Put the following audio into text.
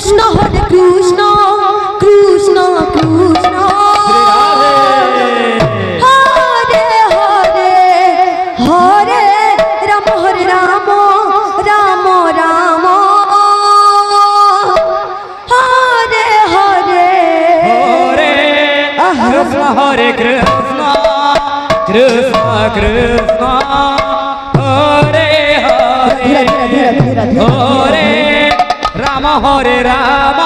Krishna Hare Krishna Krishna Krishna Hare Hare Hare Ram Hare Ram Ram Ram Hare Hare Hare Krishna Hare Krishna Krishna Krishna Hare Hare Hare Ram Hare Ram